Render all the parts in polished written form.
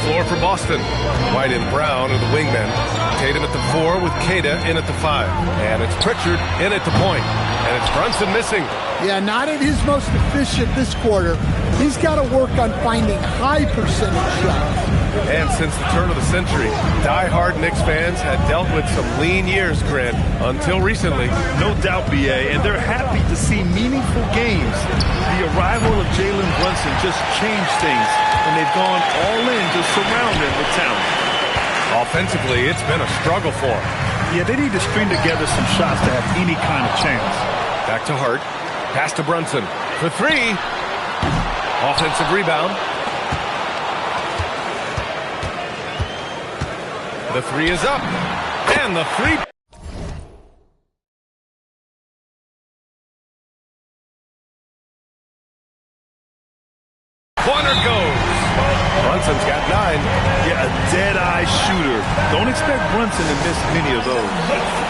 floor for Boston. White and Brown are the wingmen. Tatum at the 4 with Queta in at the 5. And it's Pritchard in at the point. And it's Brunson missing. Yeah, not at his most efficient this quarter. He's got to work on finding high percentage shots. And since the turn of the century, die-hard Knicks fans had dealt with some lean years, Grant, until recently. No doubt, B.A., and they're happy to see meaningful games. The arrival of Jalen Brunson just changed things, and they've gone all in to surround him with talent. Offensively, it's been a struggle for him. Yeah, they need to string together some shots to have any kind of chance. Back to Hart. Pass to Brunson for 3. Offensive rebound. The 3 is up. And the 3. Corner goes. Brunson's got 9. Yeah, a dead-eye shooter. Don't expect Brunson to miss many of those.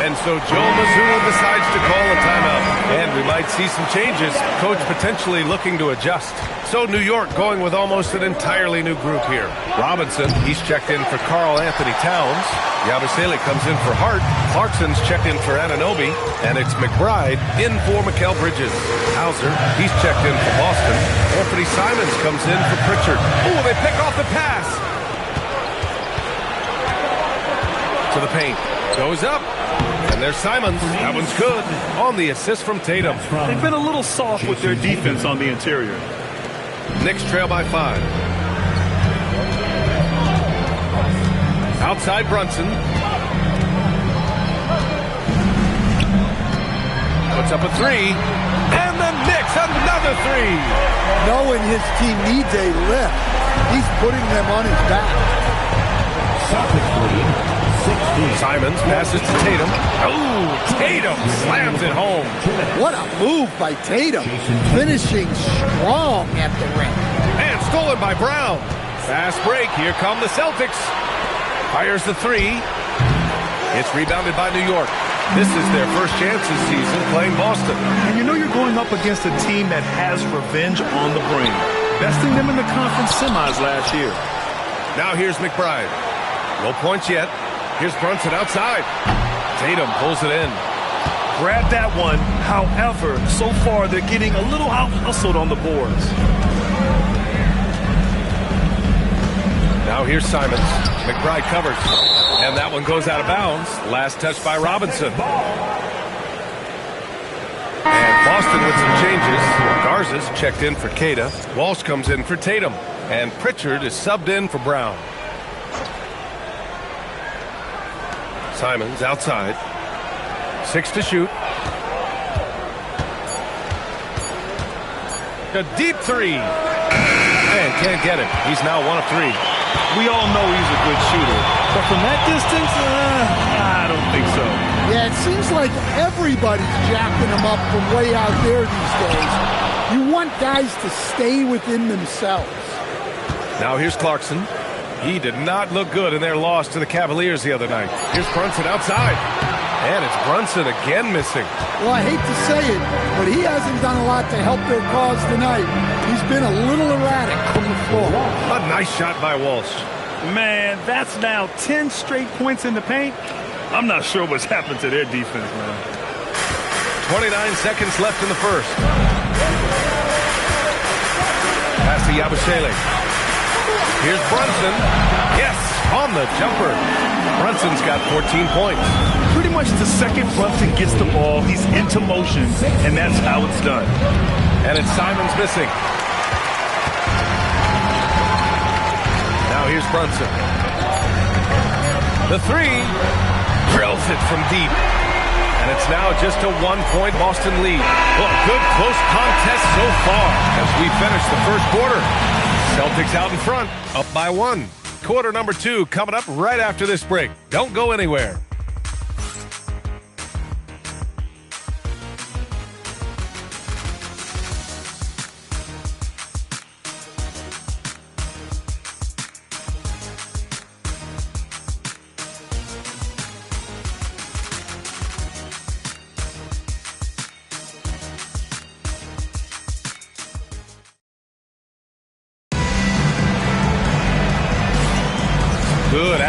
And so Joe Mazzulla decides to call a timeout. And we might see some changes. Coach potentially looking to adjust. So New York going with almost an entirely new group here. Robinson, he's checked in for Karl Anthony Towns. Yabusele comes in for Hart. Clarkson's checked in for Anunoby. And it's McBride in for Mikal Bridges. Hauser, he's checked in for Boston. Anthony Simons comes in for Pritchard. Oh, they pick off the pass. To the paint. Goes up. And there's Simons. That one's good. On the assist from Tatum. They've been a little soft with their defense on the interior. Knicks trail by 5. Outside Brunson. Puts up a 3. And the Knicks another 3. Knowing his team needs a lift, he's putting them on his back. Simons passes to Tatum. Oh, Tatum slams it home. What a move by Tatum. Finishing strong at the rim. And stolen by Brown. Fast break. Here come the Celtics. Fires the 3. It's rebounded by New York. This is their first chance this season playing Boston. And you know you're going up against a team that has revenge on the brain. Besting them in the conference semis last year. Now here's McBride. No points yet. Here's Brunson outside. Tatum pulls it in. Grab that one. However, so far they're getting a little out-hustled on the boards. Now here's Simons. McBride covers. And that one goes out of bounds. Last touch by Robinson. And Boston with some changes. Garza's checked in for Queta. Walsh comes in for Tatum. And Pritchard is subbed in for Brown. Simons outside. 6 to shoot. A deep 3. And can't get it. He's now 1 of 3. We all know he's a good shooter. But from that distance, I don't think so. Yeah, it seems like everybody's jacking him up from way out there these days. You want guys to stay within themselves. Now here's Clarkson. He did not look good in their loss to the Cavaliers the other night. Here's Brunson outside. And it's Brunson again missing. Well, I hate to say it, but he hasn't done a lot to help their cause tonight. He's been a little erratic from the floor. A nice shot by Walsh. Man, that's now 10 straight points in the paint. I'm not sure what's happened to their defense, man. 29 seconds left in the first. Pass to Yabusele. Here's Brunson. Yes, on the jumper. Brunson's got 14 points. Pretty much the second Brunson gets the ball, he's into motion, and that's how it's done. And it's Simons missing. Now here's Brunson. The 3 drills it from deep. And it's now just a 1-point Boston lead. Well, a good close contest so far as we finish the first quarter. Celtics out in front, up by 1. Quarter number 2 coming up right after this break. Don't go anywhere.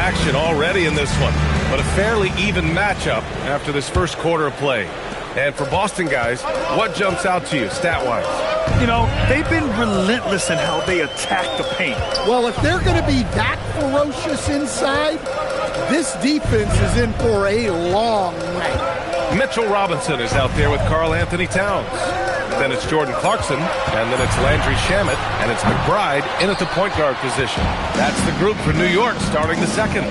action already in this one, but a fairly even matchup after this first quarter of play. And for Boston guys, what jumps out to you stat-wise? You know, they've been relentless in how they attack the paint. Well, if they're going to be that ferocious inside, this defense is in for a long night. Mitchell Robinson is out there with Karl Anthony Towns. Then it's Jordan Clarkson, and then it's Landry Shamet, and it's McBride in at the point guard position. That's the group for New York starting the second.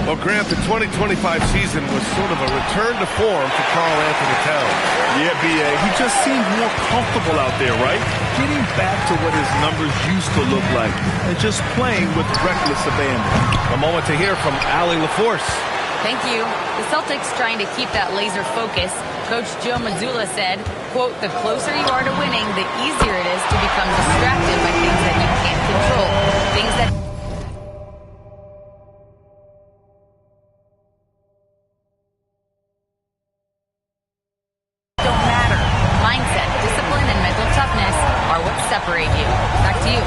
Well, Grant, the 2025 season was sort of a return to form for Karl Anthony Towns. Yeah, B.A., he just seemed more comfortable out there, right? Getting back to what his numbers used to look like and just playing with reckless abandon. A moment to hear from Allie LaForce. Thank you. The Celtics trying to keep that laser focus. Coach Joe Mazzulla said, quote, the closer you are to winning, the easier it is to become distracted by things that you can't control. Things that don't matter. Mindset, discipline, and mental toughness are what separate you. Back to you.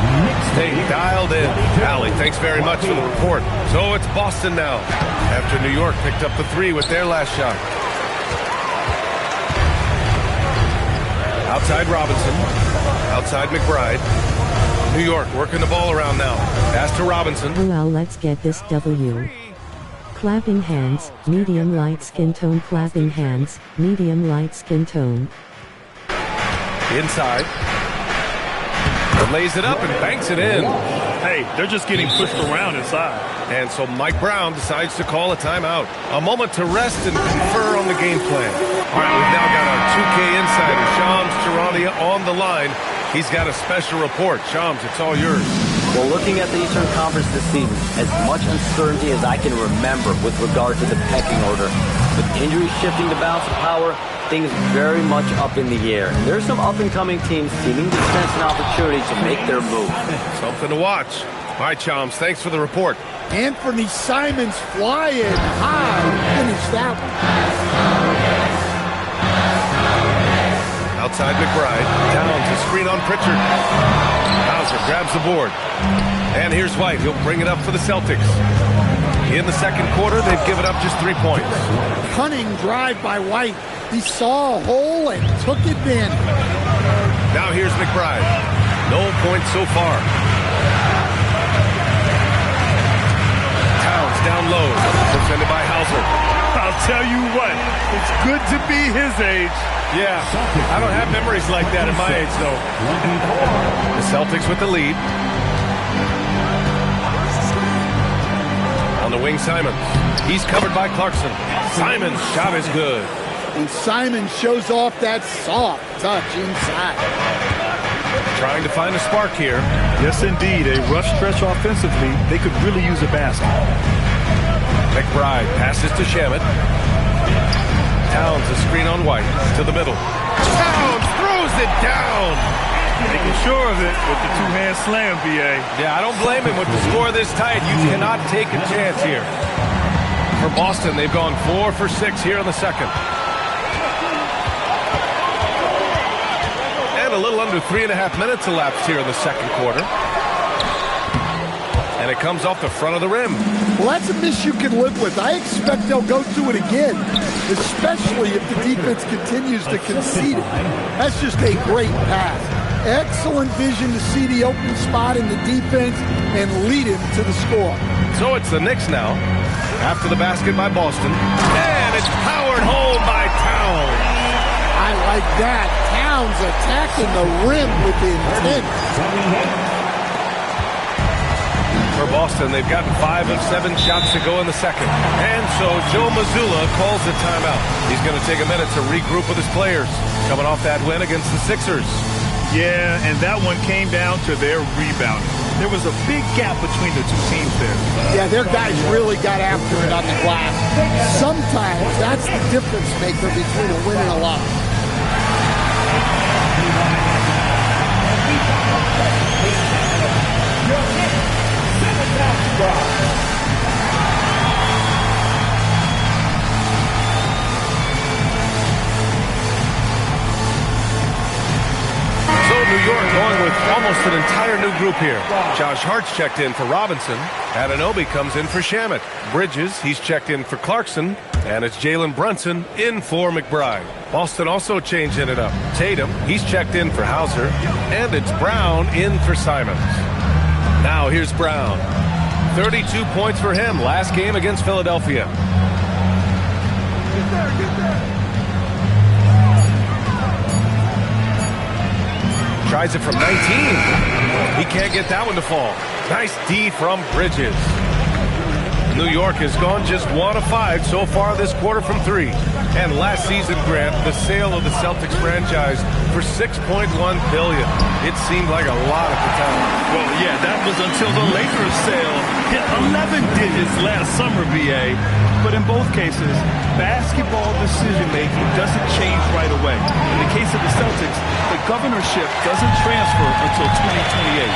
Stay dialed in. Allie, thanks very much for the report. So it's Boston now, after New York picked up the three with their last shot. Outside Robinson. Outside McBride. New York working the ball around now. Pass to Robinson. Well, let's get this W. Clapping hands, medium light skin tone. Clapping hands, medium light skin tone. Inside. Lays it up and banks it in. Hey, they're just getting pushed around inside. And so Mike Brown decides to call a timeout. A moment to rest and confer on the game plan. All right, we've now got our 2K insider, Shams Charania, on the line. He's got a special report. Shams, it's all yours. Well, looking at the Eastern Conference this season, as much uncertainty as I can remember with regard to the pecking order, with injuries shifting the balance of power, things very much up in the air. And there's some up-and-coming teams seeming to sense an opportunity to make their move. Something to watch. All right, Shams, thanks for the report. Anthony Simons flying high. Finish that one. Outside McBride. Towns, a screen on Pritchard. Hauser grabs the board. And here's White. He'll bring it up for the Celtics. In the second quarter, they've given up just 3 points. Cunning drive by White. He saw a hole and took advantage. Now here's McBride. No points so far. Towns down low. Defended by Hauser. I'll tell you what, it's good to be his age. Yeah, I don't have memories like that at my age, though. The Celtics with the lead. On the wing, Simons. He's covered by Clarkson. Simons' shot is good. And Simon shows off that soft touch inside. Trying to find a spark here. Yes, indeed. A rough stretch offensively. They could really use a basket. McBride passes to Shamet. Towns, a screen on White. To the middle. Towns throws it down. Making sure of it with the two-hand slam, B.A. Yeah, I don't blame him with the score this tight. You cannot take a chance here. For Boston, they've gone 4 for 6 here in the second. A little under 3.5 minutes elapsed here in the second quarter. And it comes off the front of the rim. Well, that's a miss you can live with. I expect they'll go to it again, especially if the defense continues to concede it. That's just a great pass. Excellent vision to see the open spot in the defense and lead him to the score. So it's the Knicks now. After the basket by Boston. And it's powered home by Towns. I like that. Towns attacking the rim with intent. For Boston, they've gotten 5 of 7 shots to go in the second. And so Joe Mazzulla calls the timeout. He's going to take a minute to regroup with his players, coming off that win against the Sixers. Yeah, and that one came down to their rebounding. There was a big gap between the two teams there. Yeah, their guys really got after it on the glass. Sometimes that's the difference maker between a win and a loss. So New York going with almost almost an entire new group here. Josh Hart's checked in for Robinson. Anunoby comes in for Shamet. Bridges, he's checked in for Clarkson. And it's Jalen Brunson in for McBride. Boston also changing it up. Tatum, he's checked in for Hauser. And it's Brown in for Simons. Now here's Brown. 32 points for him last game against Philadelphia. Tries it from 19. He can't get that one to fall. Nice D from Bridges. New York has gone just 1 of 5 so far this quarter from 3. And last season, Grant, the sale of the Celtics franchise for $6.1 billion. It seemed like a lot at the time. Well, yeah, that was until the Lakers sale hit 11 digits last summer, BA. But in both cases, basketball decision-making doesn't change right away. In the case of the Celtics, the governorship doesn't transfer until 2028.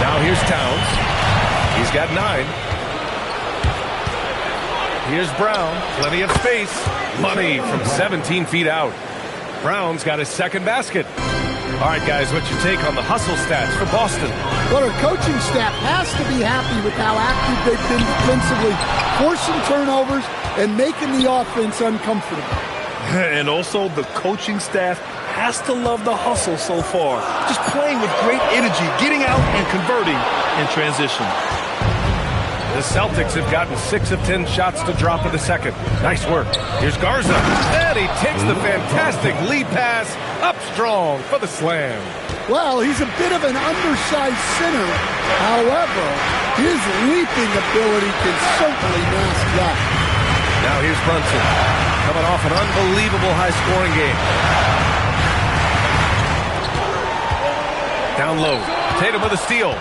Now here's Towns. He's got 9. Here's Brown. Plenty of space. Money from 17 feet out. Brown's got his second basket. All right, guys, what's your take on the hustle stats for Boston? Well, our coaching staff has to be happy with how active they've been defensively, forcing turnovers and making the offense uncomfortable. And also, the coaching staff has to love the hustle so far. Just playing with great energy, getting out and converting in transition. The Celtics have gotten 6 of 10 shots to drop in the second. Nice work. Here's Garza. And he takes the fantastic lead pass up strong for the slam. Well, he's a bit of an undersized center. However, his leaping ability can certainly mask that. Now here's Brunson. Coming off an unbelievable high-scoring game. Down low. Tatum with a steal.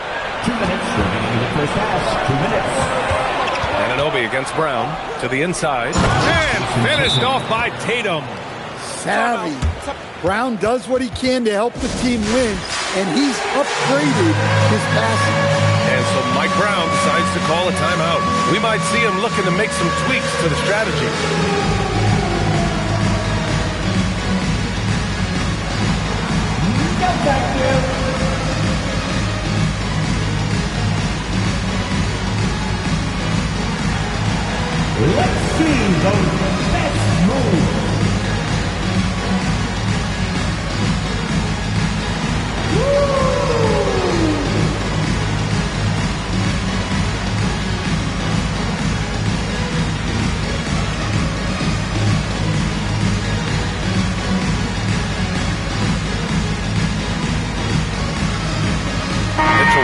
2 minutes remaining in the first half. 2 minutes. Anunoby against Brown to the inside. And finished off by Tatum. Savvy. Brown does what he can to help the team win, and he's upgraded his passing. And so Mike Brown decides to call a timeout. We might see him looking to make some tweaks to the strategy. Go back there. Let's see the best move.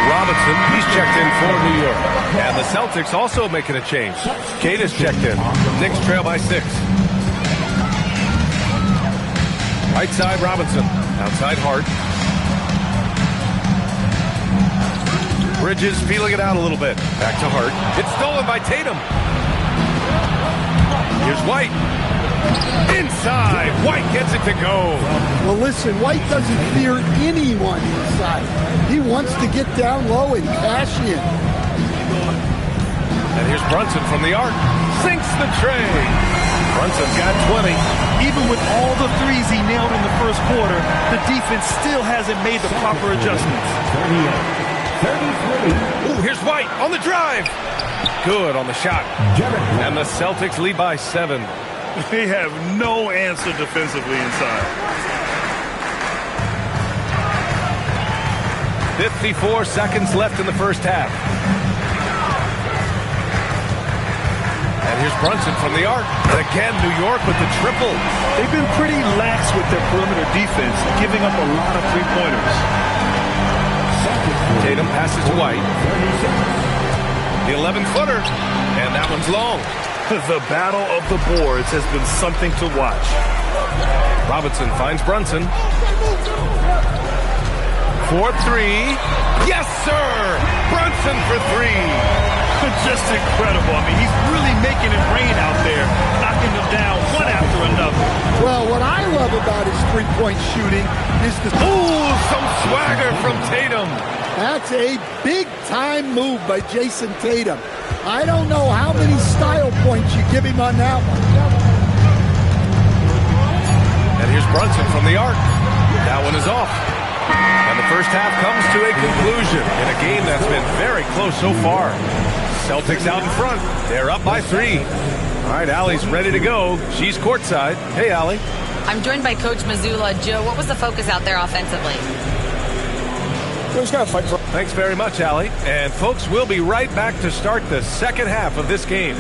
Robinson, he's checked in for New York. And the Celtics also making a change. Cade is checked in. Knicks trail by 6. Right side, Robinson. Outside, Hart. Bridges feeling it out a little bit. Back to Hart. It's stolen by Tatum. Here's White. Inside. White gets it to go. Well, listen, White doesn't fear anyone inside. He wants to get down low and cash in. And here's Brunson from the arc. Sinks the tray. Brunson's got 20. Even with all the threes he nailed in the first quarter, the defense still hasn't made the proper adjustments. 33. Ooh, here's White on the drive. Good on the shot. And the Celtics lead by 7. They have no answer defensively inside. 54 seconds left in the first half. And here's Brunson from the arc. And again, New York with the triple. They've been pretty lax with their perimeter defense, giving up a lot of three-pointers. Tatum passes to White. The 11-footer. And that one's long. The battle of the boards has been something to watch. Robinson finds Brunson. 4-3. Yes, sir! Brunson for 3. Just incredible. I mean, he's really making it rain out there, knocking them down one after another. Well, what I love about his three-point shooting is the... Ooh, some swagger from Tatum. That's a big-time move by Jason Tatum. I don't know how many style points you give him on that one. And here's Brunson from the arc. That one is off. And the first half comes to a conclusion in a game that's been very close so far. Celtics out in front. They're up by 3. All right, Allie's ready to go. She's courtside. Hey, Allie. I'm joined by Coach Mazzulla. Joe, what was the focus out there offensively? Thanks very much, Allie. And folks, we'll be right back to start the second half of this game.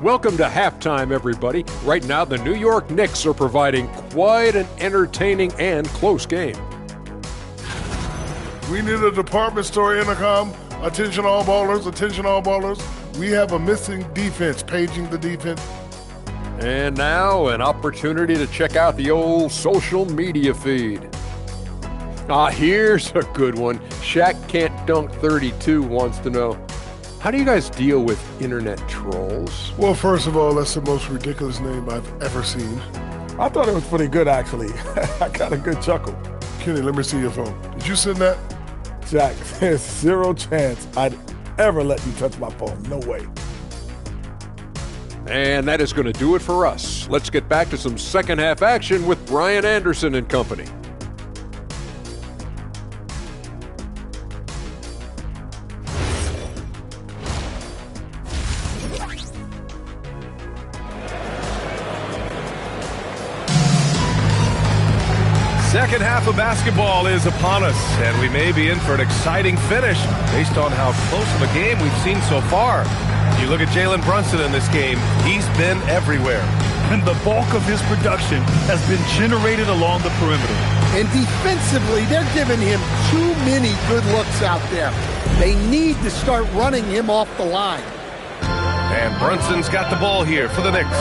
Welcome to halftime, everybody. Right now, the New York Knicks are providing quite an entertaining and close game. We need a department store intercom. Attention all ballers, attention all ballers. We have a missing defense, paging the defense. And now, an opportunity to check out the old social media feed. Here's a good one. Shaq Can't Dunk 32 wants to know, how do you guys deal with internet trolls? Well, first of all, that's the most ridiculous name I've ever seen. I thought it was pretty good, actually. I got a good chuckle. Kenny, let me see your phone. Did you send that? Jack, there's zero chance I'd ever let you touch my phone. No way. And that is going to do it for us. Let's get back to some second half action with Brian Anderson and company. Second half of basketball is upon us, and we may be in for an exciting finish based on how close of a game we've seen so far. You look at Jalen Brunson in this game, he's been everywhere. And the bulk of his production has been generated along the perimeter. And defensively, they're giving him too many good looks out there. They need to start running him off the line. And Brunson's got the ball here for the Knicks.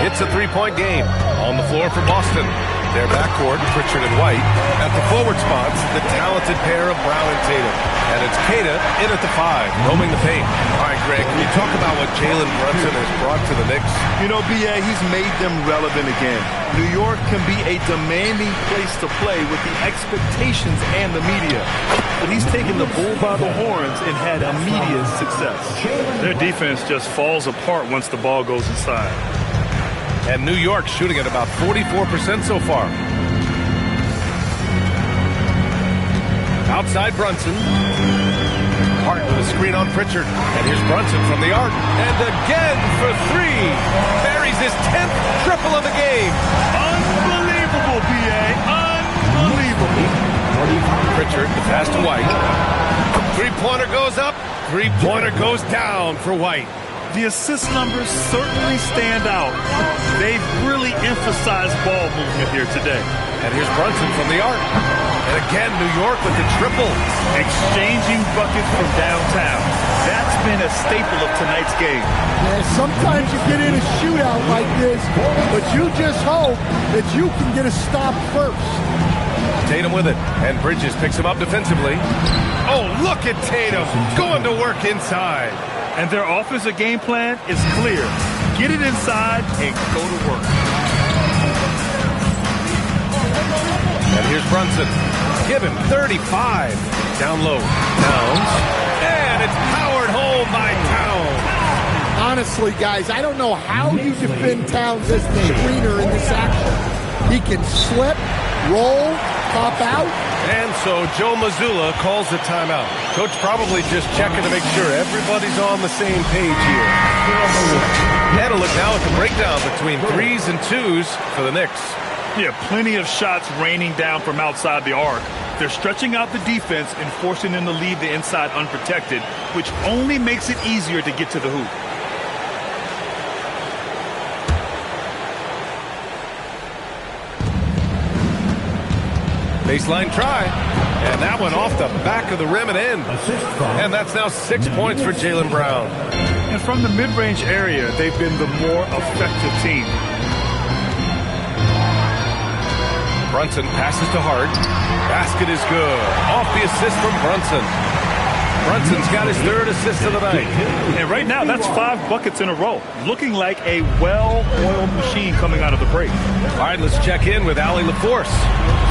It's a three-point game. On the floor for Boston. Their backcourt, Pritchard and White. At the forward spots, the talented pair of Brown and Tatum. And it's Queta in at the 5, roaming the paint. All right, Greg, can you talk about what Jalen Brunson has brought to the Knicks? You know, B.A., he's made them relevant again. New York can be a demanding place to play with the expectations and the media. But he's taken the bull by the horns and had immediate success. Their defense just falls apart once the ball goes inside. And New York shooting at about 44% so far. Outside Brunson. Hart with a screen on Pritchard. And here's Brunson from the arc. And again for 3. Buries his 10th triple of the game. Unbelievable, B.A. Unbelievable. Pritchard, the pass to White. Three-pointer goes up. Three-pointer goes down for White. The assist numbers certainly stand out. They've really emphasized ball movement here today. And here's Brunson from the arc. And again, New York with the triple. Exchanging buckets from downtown. That's been a staple of tonight's game. And sometimes you get in a shootout like this, but you just hope that you can get a stop first. Tatum with it. And Bridges picks him up defensively. Oh, look at Tatum going to work inside. And their offensive game plan is clear. Get it inside and go to work. And here's Brunson. Give him 35. Down low. Towns. And it's powered home by Towns. Honestly, guys, I don't know how you defend Towns as the screener in this action. He can slip, roll, pop out. And so Joe Mazzulla calls the timeout. Coach probably just checking to make sure everybody's on the same page here. And a look now at the breakdown between 3s and 2s for the Knicks. Yeah, plenty of shots raining down from outside the arc. They're stretching out the defense and forcing them to leave the inside unprotected, which only makes it easier to get to the hoop. Baseline try. And that one off the back of the rim and in. And that's now 6 points for Jaylen Brown. And from the mid-range area, they've been the more effective team. Brunson passes to Hart. Basket is good. Off the assist from Brunson. Brunson's got his 3rd assist of the night. And right now, that's 5 buckets in a row. Looking like a well-oiled machine coming out of the break. All right, let's check in with Allie LaForce.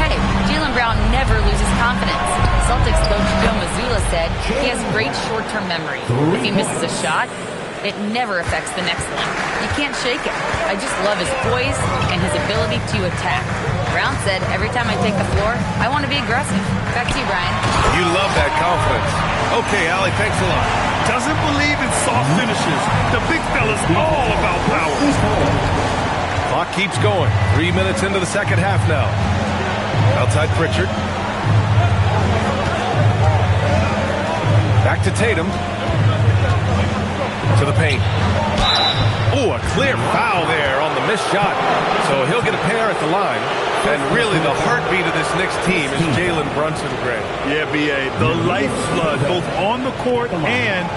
Hey, Jaylen Brown never loses confidence. Celtics coach Joe Mazzulla said he has great short-term memory. If he misses a shot, it never affects the next one. You can't shake him. I just love his poise and his ability to attack. Brown said, every time I take the floor, I want to be aggressive. Back to you, Brian. You love that confidence. Okay, Allie, thanks a lot. Doesn't believe in soft finishes. The big fella's all about power. Clock keeps going. 3 minutes into the second half now. Outside Pritchard. Back to Tatum. To the paint. Oh, a clear foul there on the missed shot. So he'll get a pair at the line. And really the heartbeat of this Knicks team is Jalen Brunson, Greg. Yeah, B.A., the lifeblood, both on the court and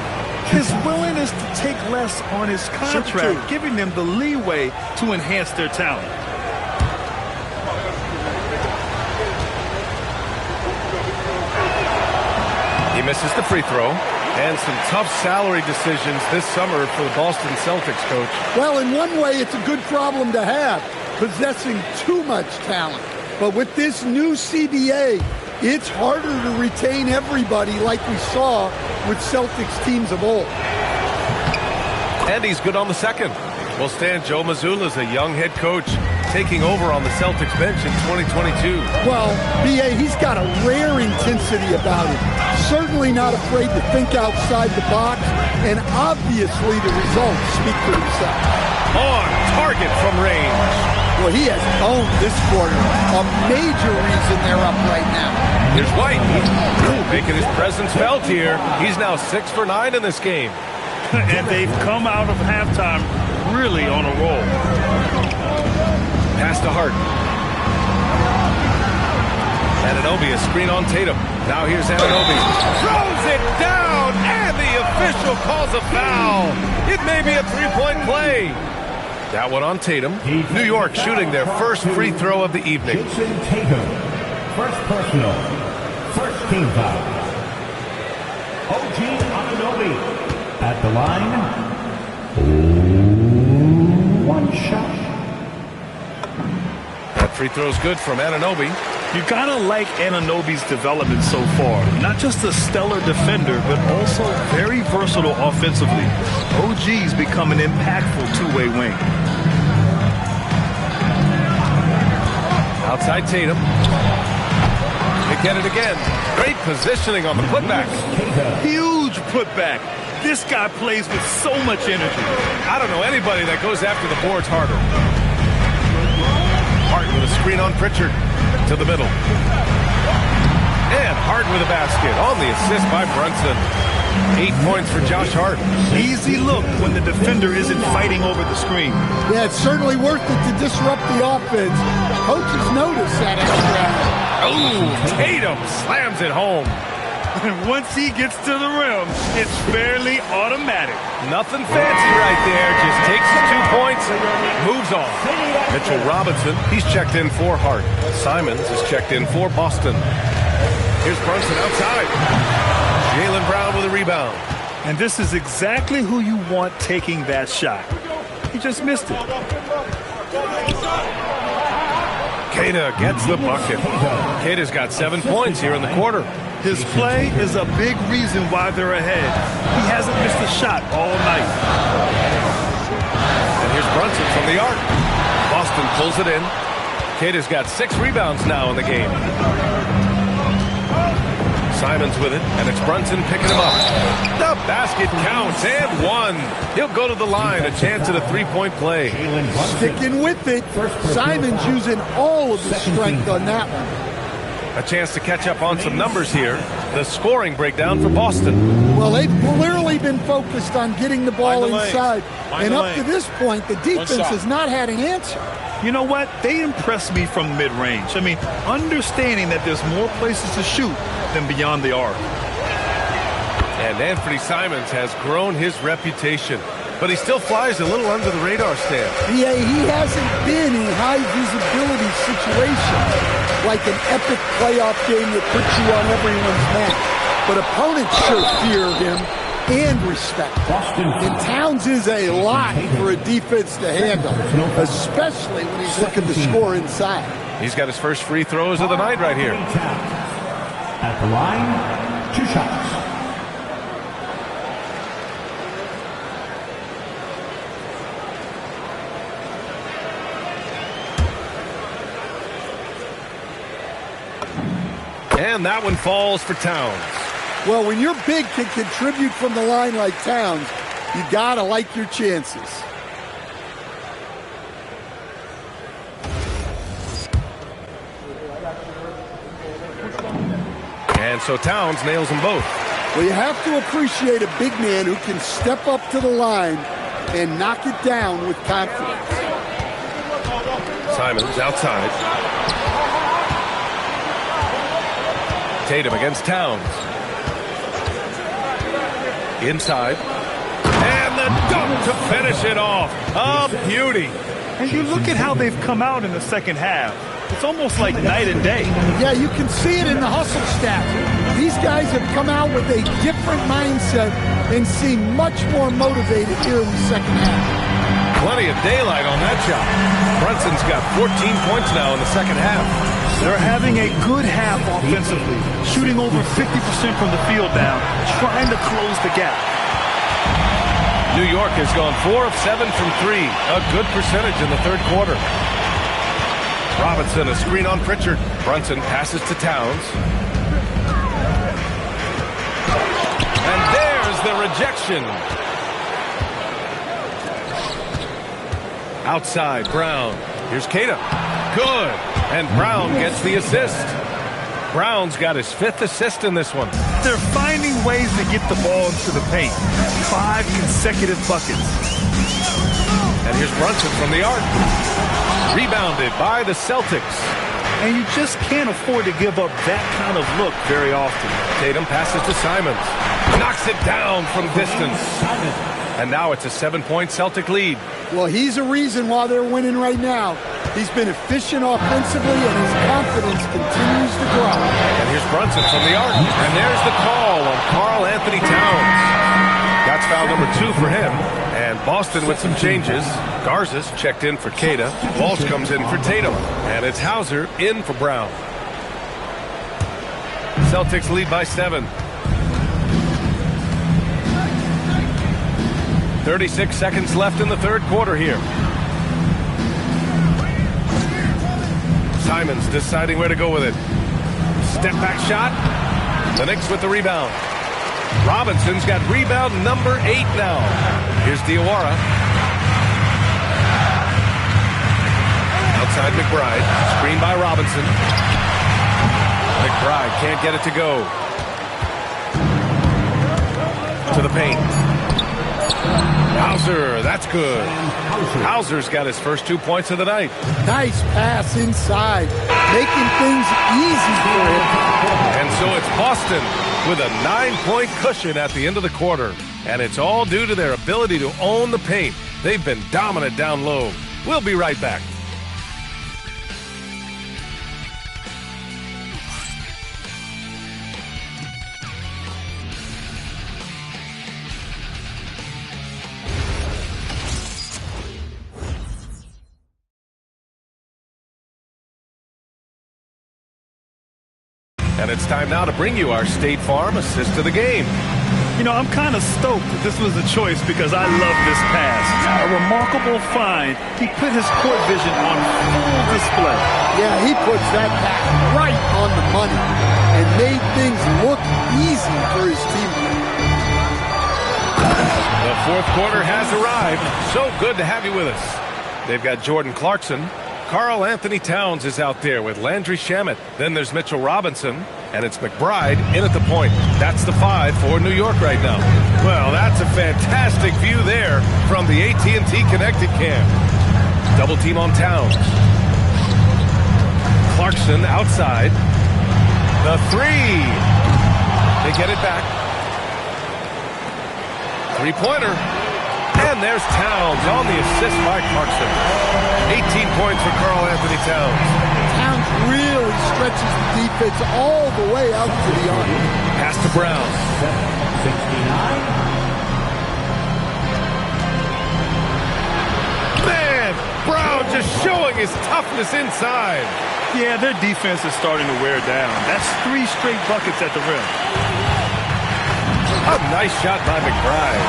his willingness to take less on his contract, giving them the leeway to enhance their talent. He misses the free throw. And some tough salary decisions this summer for the Boston Celtics, Coach. Well, in one way, it's a good problem to have, possessing too much talent. But with this new CBA, it's harder to retain everybody like we saw with Celtics teams of old. And he's good on the second. We'll stand Joe Mazzulla as a young head coach taking over on the Celtics bench in 2022. Well, B.A., he's got a rare intensity about him. Certainly not afraid to think outside the box, and obviously the results speak for themselves. On target from range. Well, he has owned this quarter. A major reason they're up right now. Here's White. Making his presence felt here. He's now 6 for 9 in this game. And they've come out of halftime really on a roll. Pass to Harden. Anunoby, a screen on Tatum. Now here's Anunoby. Throws it down, and the official calls a foul. It may be a three-point play. That one on Tatum. New York shooting their first free throw of the evening. Jason Tatum, first personal, first team foul. OG Anunoby at the line. One shot. That free throw's good from Anunoby. You gotta like Anunoby's development so far. Not just a stellar defender, but also very versatile offensively. OG's become an impactful two-way wing. Outside Tatum. They get it again. Great positioning on the putback. Huge putback. This guy plays with so much energy. I don't know anybody that goes after the boards harder. Hart with a screen on Pritchard. To the middle. And Hart with a basket on the assist by Brunson. 8 points for Josh Hart. Easy look when the defender isn't fighting over the screen. Yeah, it's certainly worth it to disrupt the offense. Coaches notice that extra. Oh, Tatum slams it home. And once he gets to the rim, it's fairly automatic. Nothing fancy right there. Just takes his 2 points and moves on. Mitchell Robinson, he's checked in for Hart. Simons is checked in for Boston. Here's Brunson outside. Jaylen Brown with a rebound. And this is exactly who you want taking that shot. He just missed it. Queta gets the bucket. Queta's got 7 points here in the quarter. His play is a big reason why they're ahead. He hasn't missed a shot all night. And here's Brunson from the arc. Boston pulls it in. Queta's got 6 rebounds now in the game. Simons with it, and it's Brunson picking him up. The basket counts, and 1. He'll go to the line, a chance at a three-point play. Sticking with it. Simons using all of the strength on that one. A chance to catch up on some numbers here. The scoring breakdown for Boston. Well, they've clearly been focused on getting the ball inside. And up to this point, the defense has not had an answer. You know what? They impressed me from mid-range. I mean, understanding that there's more places to shoot than beyond the arc. And Anthony Simons has grown his reputation. But he still flies a little under the radar, Stan. Yeah, he hasn't been in high visibility situations like an epic playoff game that puts you on everyone's map. But opponents sure fear him and respect him. And Towns is a lot for a defense to handle, especially when he's looking to score inside. He's got his first free throws of the night right here. At the line, 2 shots. And that one falls for Towns. Well, when your big can contribute from the line like Towns, you gotta like your chances. And so Towns nails them both. Well, you have to appreciate a big man who can step up to the line and knock it down with confidence. Simons outside. Tatum against Towns. Inside. And the dunk to finish it off. A beauty. And you look at how they've come out in the second half. It's almost like night and day. Yeah, you can see it in the hustle stat. These guys have come out with a different mindset and seem much more motivated here in the second half. Plenty of daylight on that shot. Brunson's got 14 points now in the second half. They're having a good half offensively, shooting over 50% from the field now, trying to close the gap. New York has gone 4 of 7 from 3. A good percentage in the third quarter. Robinson, a screen on Pritchard. Brunson passes to Towns. And there's the rejection. Outside, Brown. Here's Queta. Good. And Brown gets the assist. Brown's got his 5th assist in this one. They're finding ways to get the ball into the paint. 5 consecutive buckets. And here's Brunson from the arc. Rebounded by the Celtics. And you just can't afford to give up that kind of look very often. Tatum passes to Simons. Knocks it down from distance. And now it's a 7-point Celtic lead. Well, he's a reason why they're winning right now. He's been efficient offensively, and his confidence continues to grow. And here's Brunson from the arc. And there's the call on Karl Anthony Towns. That's foul number 2 for him. And Boston with some changes. Garza's checked in for Queta. Walsh comes in for Tatum. And it's Hauser in for Brown. Celtics lead by 7. 36 seconds left in the third quarter here. Simons deciding where to go with it. Step back shot. The Knicks with the rebound. Robinson's got rebound number 8 now. Here's Diawara. Outside McBride. Screen by Robinson. McBride can't get it to go. To the paint. Hauser, that's good. Hauser's got his first 2 points of the night. Nice pass inside, making things easy for him. And so it's Boston with a 9-point cushion at the end of the quarter. And it's all due to their ability to own the paint. They've been dominant down low. We'll be right back. And it's time now to bring you our State Farm assist of the game. You know, I'm kind of stoked that this was a choice because I love this pass. A remarkable find. He put his court vision on full display. Yeah, he puts that pass right on the money and made things look easy for his teammates. The fourth quarter has arrived. So good to have you with us. They've got Jordan Clarkson. Karl Anthony Towns is out there with Landry Shamet. Then there's Mitchell Robinson, and it's McBride in at the point. That's the 5 for New York right now. Well, that's a fantastic view there from the AT&T Connected Cam. Double team on Towns. Clarkson outside. The 3. They get it back. 3-pointer. And there's Towns on the assist by Clarkson. 18 points for Karl Anthony Towns. Towns really stretches the defense all the way out to the arc. Pass to Brown. 69. Man, Brown just showing his toughness inside. Yeah, their defense is starting to wear down. That's 3 straight buckets at the rim. A nice shot by McBride.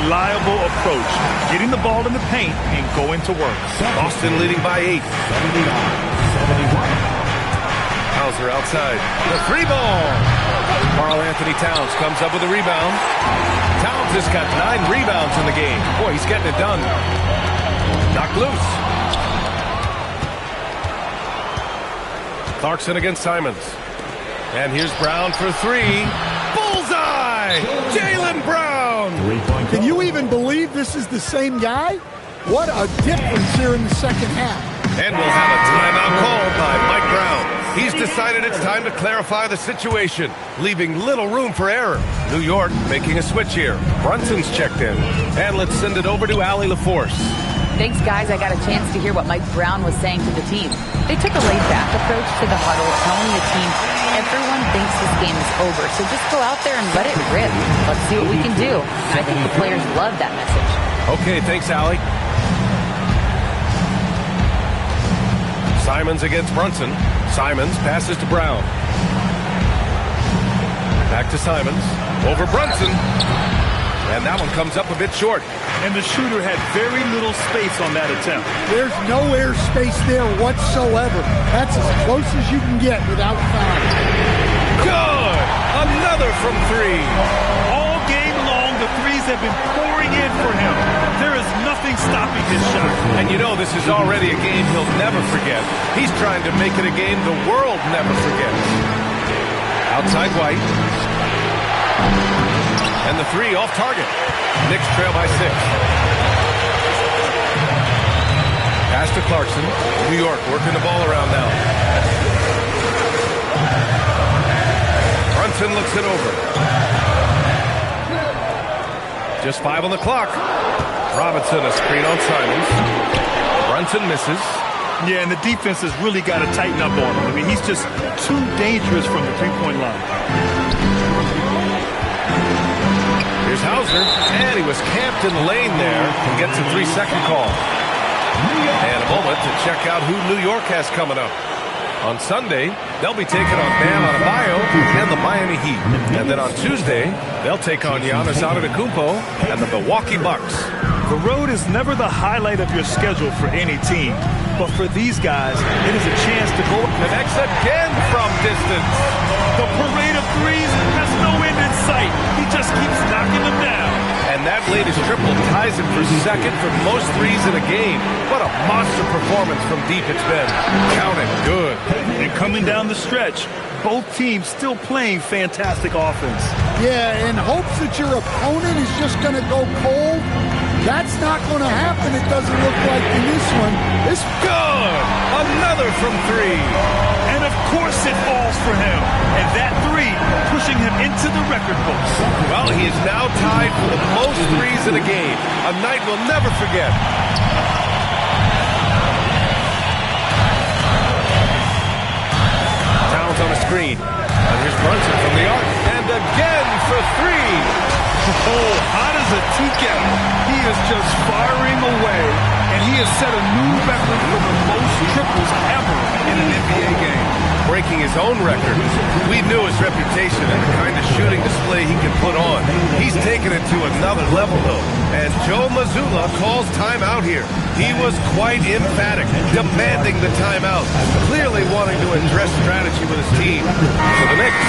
Reliable approach. Getting the ball in the paint and going to work. Boston leading by 8. 79, 71. Hauser outside. The 3-ball. Karl Anthony Towns comes up with a rebound. Towns has got 9 rebounds in the game. Boy, he's getting it done. Knocked loose. Clarkson against Simons. And here's Brown for 3. Bullseye! Jaylen Brown! Can you even believe this is the same guy? What a difference here in the second half. And we'll have a timeout called by Mike Brown. He's decided it's time to clarify the situation, leaving little room for error. New York making a switch here. Brunson's checked in. And let's send it over to Allie LaForce. Thanks, guys. I got a chance to hear what Mike Brown was saying to the team. They took a laid-back approach to the huddle, telling the team everyone thinks this game is over, so just go out there and let it rip. Let's see what we can do. And I think the players love that message. Okay, thanks, Allie. Simons against Brunson. Simons passes to Brown. Back to Simons. Over Brunson. And that one comes up a bit short. And the shooter had very little space on that attempt. There's no air space there whatsoever. That's as close as you can get without foul. Good! Another from 3. All game long, the threes have been pouring in for him. There is nothing stopping his shot. And you know this is already a game he'll never forget. He's trying to make it a game the world never forgets. Outside White. And the 3 off target. Knicks trail by 6. Pass to Clarkson. New York working the ball around now. Brunson looks it over. Just 5 on the clock. Robinson a screen on Simons. Brunson misses. Yeah, and the defense has really got to tighten up on him. I mean, he's just too dangerous from the three-point line. Here's Hauser, and he was camped in the lane there and gets a 3-second call. And a moment to check out who New York has coming up. On Sunday, they'll be taking on Bam Adebayo and the Miami Heat. And then on Tuesday, they'll take on Giannis Antetokounmpo and the Milwaukee Bucks. The road is never the highlight of your schedule for any team. But for these guys, it is a chance to go. Connects again from distance. The parade of threes has no end in sight. He just keeps knocking them down. And that latest triple ties him for second for most threes in a game. What a monster performance from deep it's been. Counting good. And coming down the stretch, both teams still playing fantastic offense. Yeah, in hopes that your opponent is just going to go cold. That's not going to happen, it doesn't look like in this one. It's good! Another from 3. And of course it falls for him. And that 3 pushing him into the record books. Well, he is now tied for the most threes in a game. A night we'll never forget. Towns on a screen. And here's Brunson from the arc. And again for 3. Oh, hot as a tea kettle. He is just firing away, and he has set a new record for the most triples ever in an NBA game. Breaking his own record. We knew his reputation and the kind of shooting display he can put on. He's taken it to another level, though. And Joe Mazzulla calls timeout here. He was quite emphatic, demanding the timeout, clearly wanting to address strategy with his team. For the Knicks,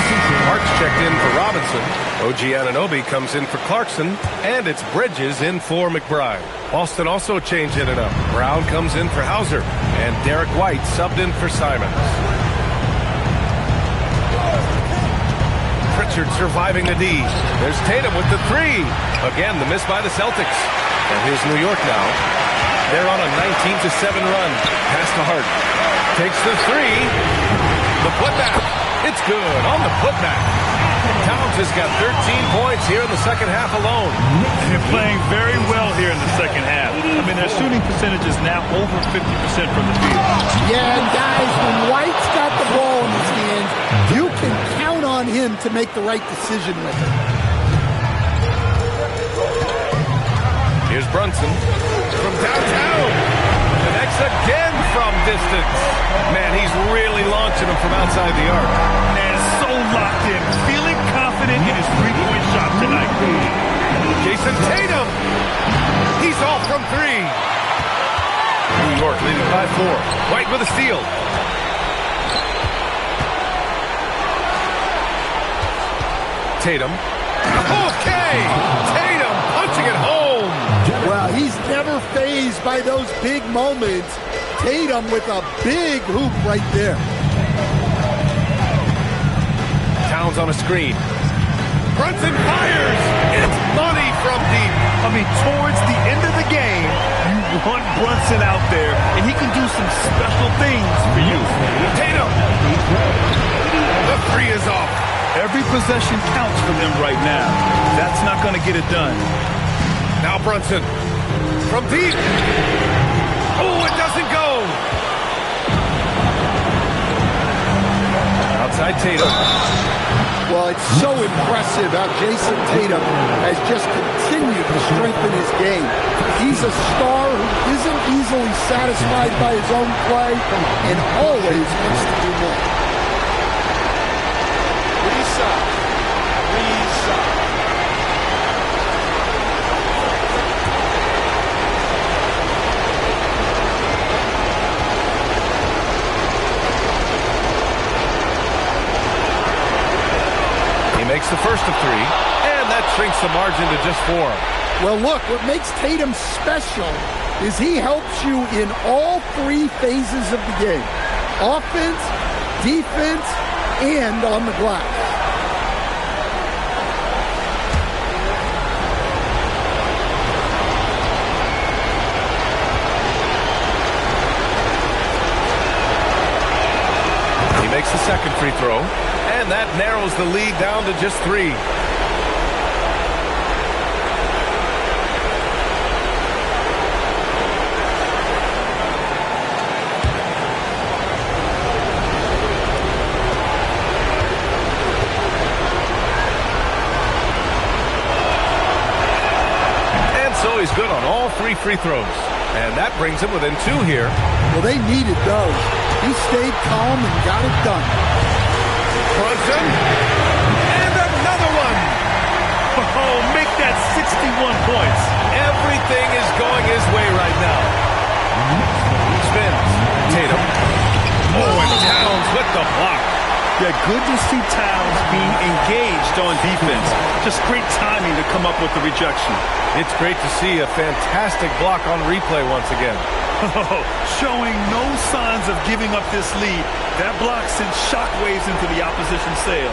Marks checked in for Robinson. OG Anunoby comes in for Clarkson, and it's Bridges in for McBride. Boston also changed in and up. Brown comes in for Hauser, and Derek White subbed in for Simons. Pritchard surviving the D. There's Tatum with the 3. Again, the miss by the Celtics. And here's New York now. They're on a 19-7 run. Pass to Hart. Takes the 3. The putback. It's good on the putback. Towns has got 13 points here in the second half alone. They're playing very well here in the second half. I mean, their shooting percentage is now over 50% from the field. Yeah, and guys, when White's got the ball in his hands, you can count on him to make the right decision with it. Here's Brunson from downtown. Connects again from distance. Man, he's really launching them from outside the arc. And so locked in, feeling confident in his three-point shot tonight. Jason Tatum. He's off from three. New York leading by 4. White with a steal. Tatum. Okay! Tatum punching it home. Well, he's never fazed by those big moments. Tatum with a big hoop right there. Towns on a screen. Brunson fires. It's money from deep. I mean, towards the end of the game, you want Brunson out there, and he can do some special things for you. Tatum. The three is off. Every possession counts for them right now. That's not going to get it done. Now Brunson. From deep. Oh, it doesn't go. Outside Tatum. Well, it's so impressive how Jason Tatum has just continued to strengthen his game. He's a star who isn't easily satisfied by his own play and always wants to do more. Reset. Makes the first of 3, and that shrinks the margin to just 4. Well, look, what makes Tatum special is he helps you in all 3 phases of the game. Offense, defense, and on the glass. He makes the second free throw. And that narrows the lead down to just 3. And so he's good on all 3 free throws. And that brings him within 2 here. Well, they needed those. He stayed calm and got it done. Brunson, and another one. Oh, make that 61 points. Everything is going his way right now. Spins. Tatum. Oh, and Towns with the block. Yeah, good to see Towns being engaged on defense. Just great timing to come up with the rejection. It's great to see a fantastic block on replay once again. Showing no signs of giving up this lead. That block sends shockwaves into the opposition's sail.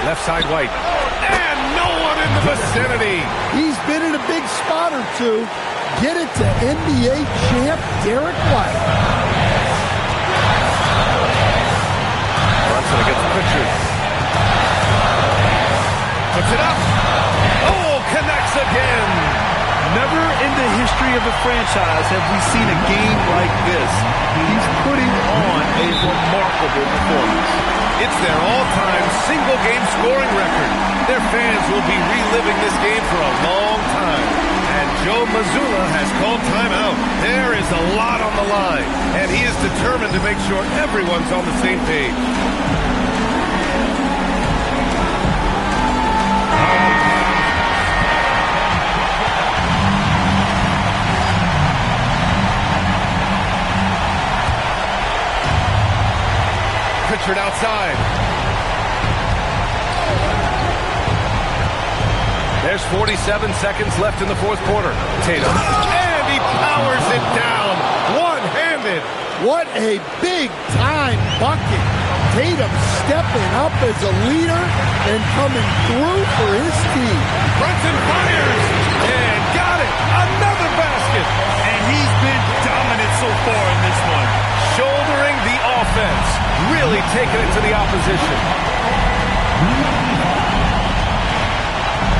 Left side White. And no one in the vicinity. He's been in a big spot or two. Get it to NBA champ Derek White. Brunson against Pritchard. Puts it up. Oh, connects again. Never in the history of the franchise have we seen a game like this. He's putting on a remarkable performance. It's their all-time single-game scoring record. Their fans will be reliving this game for a long time. And Joe Mazzulla has called timeout. There is a lot on the line, and he is determined to make sure everyone's on the same page. Pritchard outside. There's 47 seconds left in the fourth quarter. Tatum. And he powers it down. One-handed. What a big-time bucket. Tatum stepping up as a leader and coming through for his team. Brunson fires. And got it. Another basket. And he's been dominant so far in this one. Shouldering the offense. Really taking it to the opposition.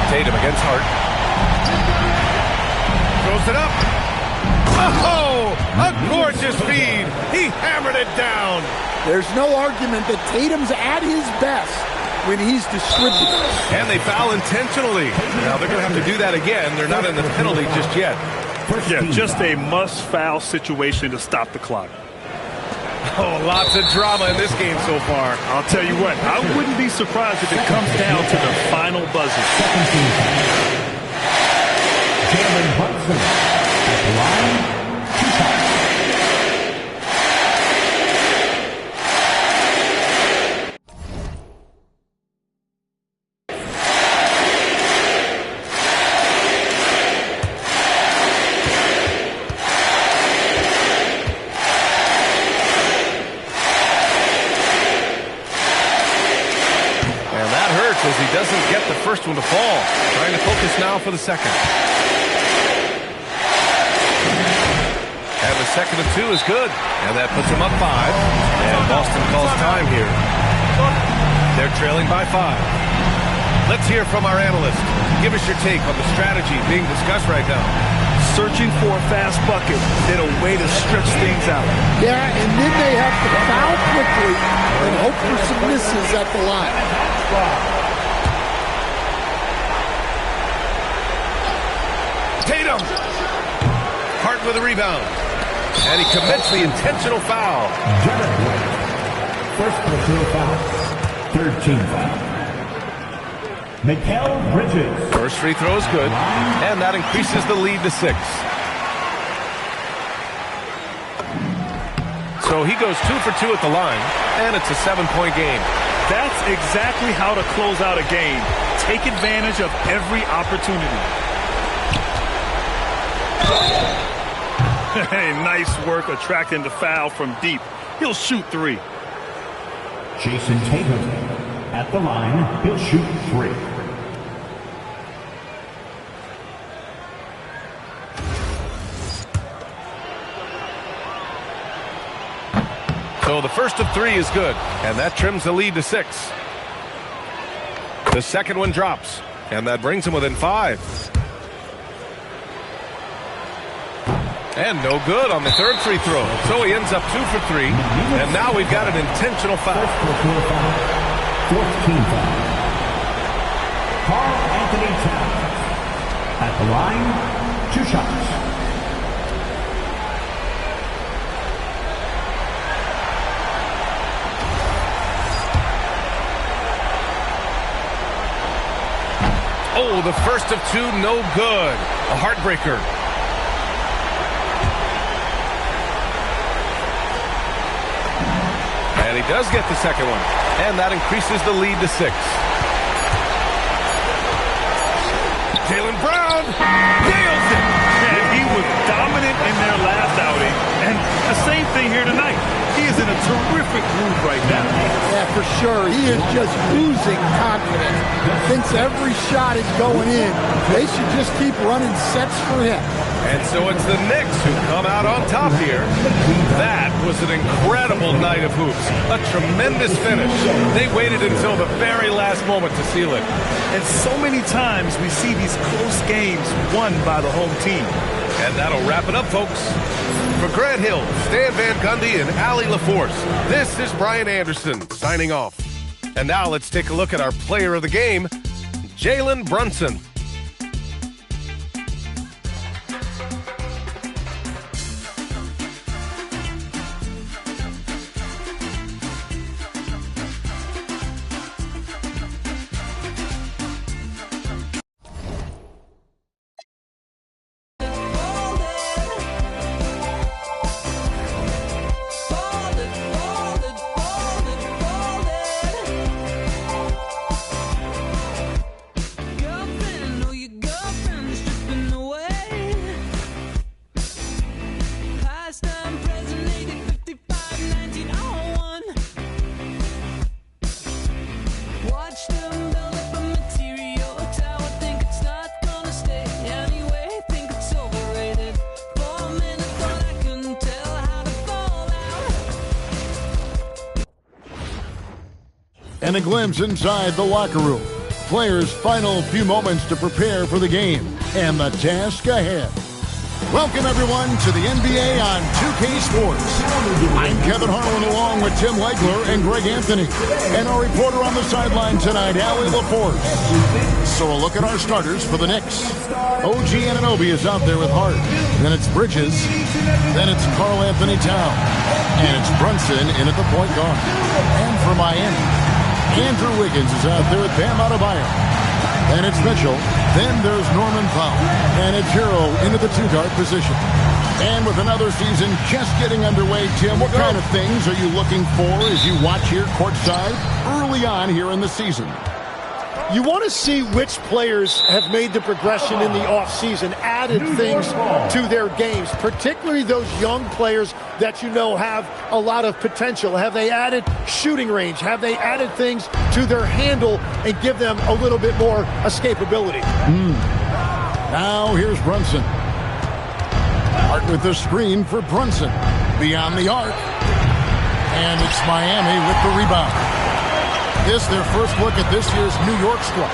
Tatum against Hart. Throws it up. Oh, a gorgeous feed. He hammered it down. There's no argument that Tatum's at his best when he's distributing. And they foul intentionally. Now they're going to have to do that again. They're not in the penalty just yet. Yeah, just a must-foul situation to stop the clock. Oh, lots of drama in this game so far. I'll tell you what, I wouldn't be surprised if it comes down to the final buzzer. Jalen Brunson at the line, 2 shots. As he doesn't get the first one to fall. Trying to focus now for the second. And the second of 2 is good. And that puts him up 5. And Boston calls time here. They're trailing by 5. Let's hear from our analyst. Give us your take on the strategy being discussed right now. Searching for a fast bucket, then a way to stretch things out. Yeah, and then they have to foul quickly and hope for some misses at the line. Tatum! Hart with a rebound. And he commits the intentional foul. First personal foul. Third team foul. Mikal Bridges. First free throw is good. And that increases the lead to 6. So he goes 2 for 2 at the line. And it's a 7-point game. That's exactly how to close out a game. Take advantage of every opportunity. Hey, nice work attracting the foul from deep. He'll shoot 3. Jason Tatum at the line. He'll shoot 3. So the first of 3 is good. And that trims the lead to 6. The second one drops. And that brings him within 5. And no good on the third free throw. So he ends up 2 for 3. And now we've got an intentional foul. Fourth team foul. Karl Anthony Towns at the line, 2 shots. Oh, the first of 2, no good. A heartbreaker. And he does get the second one. And that increases the lead to 6. Jaylen Brown nails it. And he was dominant in their last outing. And the same thing here tonight. He is in a terrific groove right now. Yeah, for sure. He is just oozing confidence. Thinks every shot is going in. They should just keep running sets for him. And so it's the Knicks who come out on top here. That was an incredible night of hoops. A tremendous finish. They waited until the very last moment to seal it. And so many times we see these close games won by the home team. And that'll wrap it up, folks. For Grant Hill, Stan Van Gundy, and Allie LaForce, this is Brian Anderson signing off. And now let's take a look at our player of the game, Jalen Brunson. And a glimpse inside the locker room. Players' final few moments to prepare for the game and the task ahead. Welcome, everyone, to the NBA on 2K Sports. I'm Kevin Harlan along with Tim Legler and Greg Anthony. And our reporter on the sideline tonight, Allie LaForce. So a look at our starters for the Knicks. OG Anunoby is out there with Hart. Then it's Bridges. Then it's Karl Anthony Towns. And it's Brunson in at the point guard. And for Miami, Andrew Wiggins is out there with Bam Adebayo. And it's Mitchell. Then there's Norman Powell. And it's Hero into the two-guard position. And with another season just getting underway, Tim, what kind of things are you looking for as you watch here courtside early on here in the season? You want to see which players have made the progression in the offseason, added things to their games, particularly those young players that you know have a lot of potential. Have they added shooting range? Have they added things to their handle and give them a little bit more escapability? Now here's Brunson. Hart with the screen for Brunson. Beyond the arc. And it's Miami with the rebound. This their first look at this year's New York squad.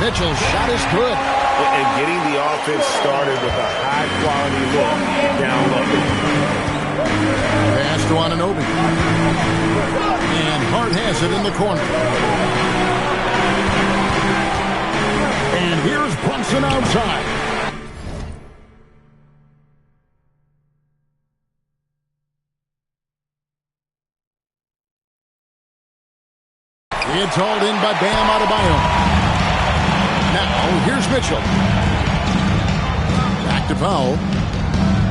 Mitchell's shot is good. And getting the offense started with a high-quality look down low. Pass to Anunoby. And Hart has it in the corner. And here's Brunson outside. It's hauled in by Bam Adebayo. Now, here's Mitchell. Back to Powell.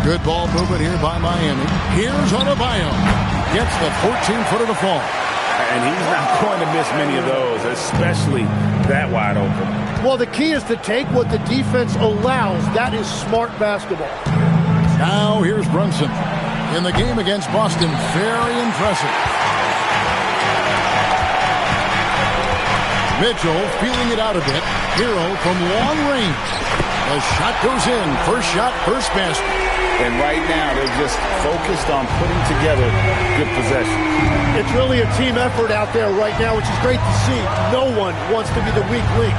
Good ball movement here by Miami. Here's Adebayo. Gets the 14-footer to fall. And he's not going to miss many of those, especially that wide open. Well, the key is to take what the defense allows. That is smart basketball. Now, here's Brunson. In the game against Boston, very impressive. Mitchell feeling it out a bit. Hero from long range. The shot goes in. First shot, first basket. And right now, they're just focused on putting together good possession. It's really a team effort out there right now, which is great to see. No one wants to be the weak link.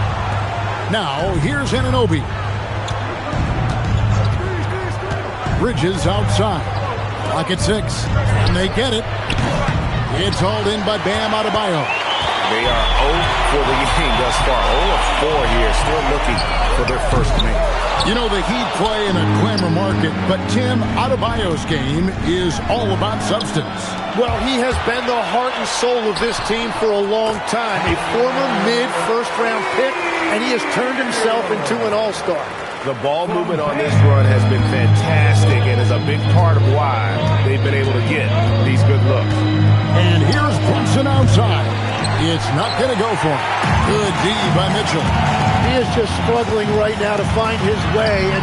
Now, here's Anunoby. Bridges outside. Clock at 6. And they get it. It's hauled in by Bam Adebayo. They are 0 for the game thus far. 0 of 4 here, still looking for their first make. You know, the Heat play in a glamour market, but Tim, Adebayo's game is all about substance. Well, he has been the heart and soul of this team for a long time. A former mid-first-round pick, and he has turned himself into an all-star. The ball movement on this run has been fantastic and is a big part of why they've been able to get these good looks. And here's Brunson outside. It's not going to go for him. Good D by Mitchell. He is just struggling right now to find his way and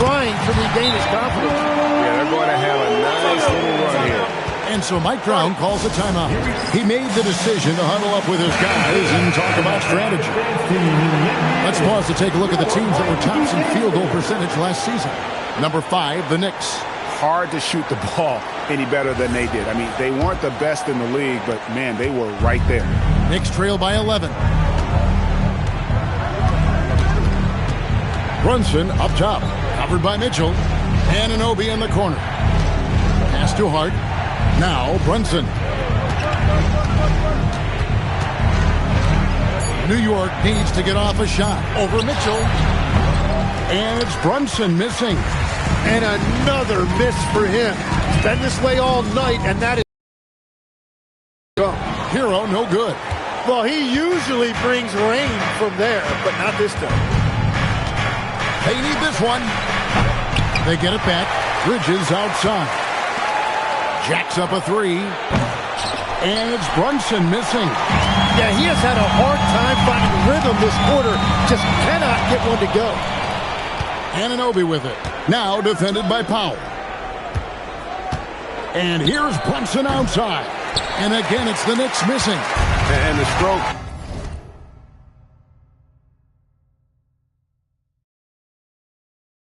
trying to regain his confidence. Yeah, they're going to have a nice little run here. And so Mike Brown calls a timeout. He made the decision to huddle up with his guys and talk about strategy. Let's pause to take a look at the teams that were tops in field goal percentage last season. Number 5, the Knicks. Hard to shoot the ball any better than they did. I mean, they weren't the best in the league, but, man, they were right there. Knicks trail by 11. Brunson up top, covered by Mitchell. Anunoby in the corner. Pass to Hart. Now Brunson. New York needs to get off a shot. Over Mitchell. And it's Brunson missing. And another miss for him. It's been this way all night, and that is... Hero, no good. Well, he usually brings rain from there, but not this time. They need this one. They get it back. Bridges outside. Jacks up a 3. And it's Brunson missing. Yeah, he has had a hard time finding rhythm this quarter. Just cannot get one to go. Anunoby with it. Now defended by Powell. And here's Brunson outside. And again, it's the Knicks missing. And the stroke